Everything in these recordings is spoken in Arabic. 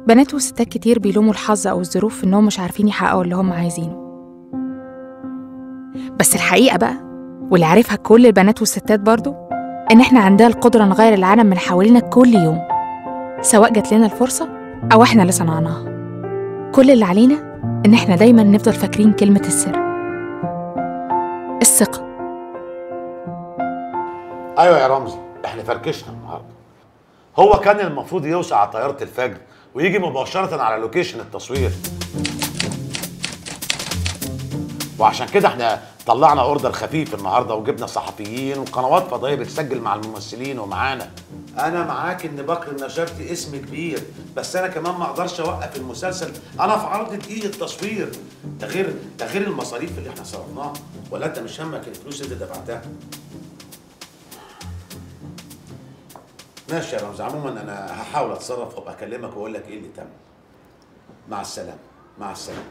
بنات وستات كتير بيلوموا الحظ أو الظروف في إنهم مش عارفين يحققوا اللي هم عايزينه. بس الحقيقة بقى، واللي عارفها كل البنات والستات برضو، إن إحنا عندنا القدرة نغير العالم من حوالينا كل يوم، سواء جات لنا الفرصة أو إحنا اللي صنعناها. كل اللي علينا إن إحنا دايماً نفضل فاكرين كلمة السر: الثقة. ايوه يا رمزي، احنا فركشنا النهارده. هو كان المفروض يوسع على طياره الفجر ويجي مباشره على لوكيشن التصوير، وعشان كده احنا طلعنا اوردر خفيف النهارده وجبنا صحفيين وقنوات فضائيه بتسجل مع الممثلين ومعانا. انا معاك ان بكر النشارتي اسم كبير، بس انا كمان ما اقدرش اوقف المسلسل، انا في عرض دقيقه التصوير، ده غير المصاريف اللي احنا صرفناها. ولا انت مش همك الفلوس اللي دفعتها؟ ماشي يا رمزي، عموما انا هحاول اتصرف وابقى اكلمك واقول لك ايه اللي تم. مع السلامه. مع السلامه.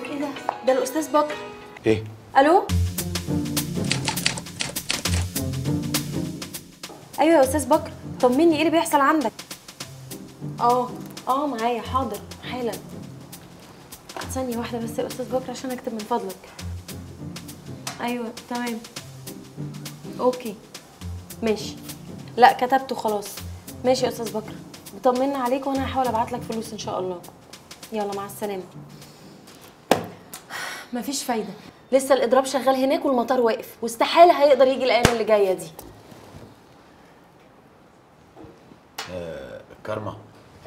ايه ده؟ ده الاستاذ بكر. ايه؟ الو؟ ايوه يا استاذ بكر، طمني ايه اللي بيحصل عندك؟ معايا، حاضر حالا. ثانية واحدة بس يا استاذ بكر عشان اكتب من فضلك. ايوه تمام. اوكي ماشي. لا كتبته خلاص. ماشي يا استاذ بكر، بطمنا عليك وانا هحاول ابعت لك فلوس ان شاء الله. يلا مع السلامة. مفيش فايدة، لسه الإضراب شغال هناك والمطار واقف، واستحالة هيقدر يجي الأيام اللي جاية دي. كارما،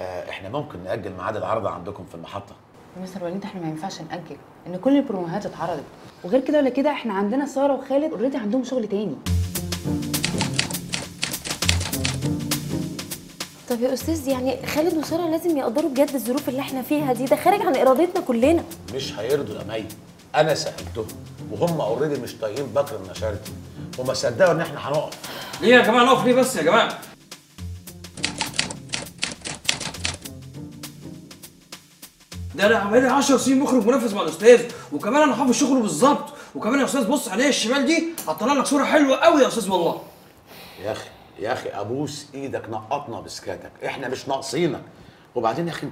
احنا ممكن نأجل ميعاد العرض عندكم في المحطة؟ يا مستر وليد احنا ما ينفعش نأجل، إن كل البروموهات اتعرضت، وغير كده ولا كده احنا عندنا سارة وخالد اوريدي عندهم شغل تاني. طب يا أستاذ، يعني خالد وسارة لازم يقدروا بجد الظروف اللي احنا فيها دي، ده خارج عن إرادتنا كلنا. مش هيرضوا يا مي، أنا سألتهم وهم اوريدي مش طايقين بكر النشارتي وما صدقوا إن احنا هنقف. ليه يا جماعة نقف ليه بس يا جماعة؟ ده انا بقالي 10 سنين مخرج منافس مع الاستاذ، وكمان انا حافظ شغله بالظبط، وكمان يا استاذ بص عليا الشمال دي هتطلع لك صوره حلوه قوي يا استاذ والله. يا اخي ابوس ايدك، نقطنا بسكاتك، احنا مش ناقصينك. وبعدين يا اخي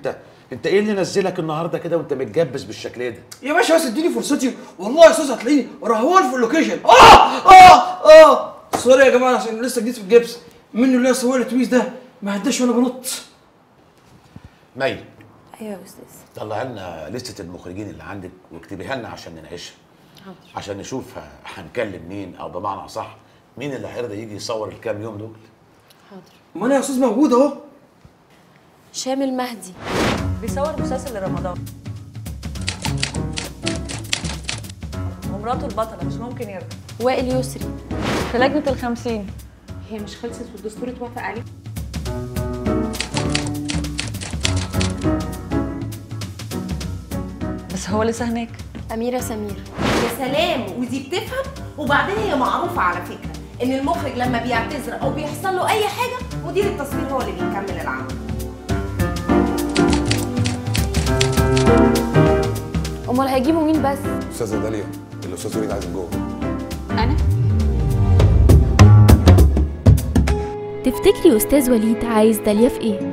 انت ايه اللي نزلك النهارده كده وانت متجبس بالشكل ده؟ يا باشا بس اديني فرصتي، والله يا استاذ هتلاقيني رهوان في اللوكيشن. سوري يا جماعه عشان لسه جديد في الجبس، منه اللي هو التويز ده ما هداش وانا بنط. مي. ايوه يا استاذ. طلع لنا لستة المخرجين اللي عندك واكتبيها لنا عشان نناقشها. حاضر. عشان نشوف هنكلم مين، او بمعنى اصح مين اللي هيرضى يجي يصور الكام يوم دول. حاضر. ما انا يا استاذ موجود اهو. شامل مهدي بيصور مسلسل لرمضان، ومراته البطلة مش ممكن يرضى. وائل يسري في لجنة ال50. هي مش خلصت والدستور اتوافق عليه؟ بس هو لسه هناك. أميرة سمير. يا سلام، ودي بتفهم. وبعدين هي معروفة على فكرة إن المخرج لما بيعتذر أو بيحصل له أي حاجة مدير التصوير هو اللي بيكمل العمل. أمال هيجيبوا مين بس؟ أستاذة داليا، الأستاذ وليد عايزك جوه. أنا؟ تفتكري أستاذ وليد عايز داليا في إيه؟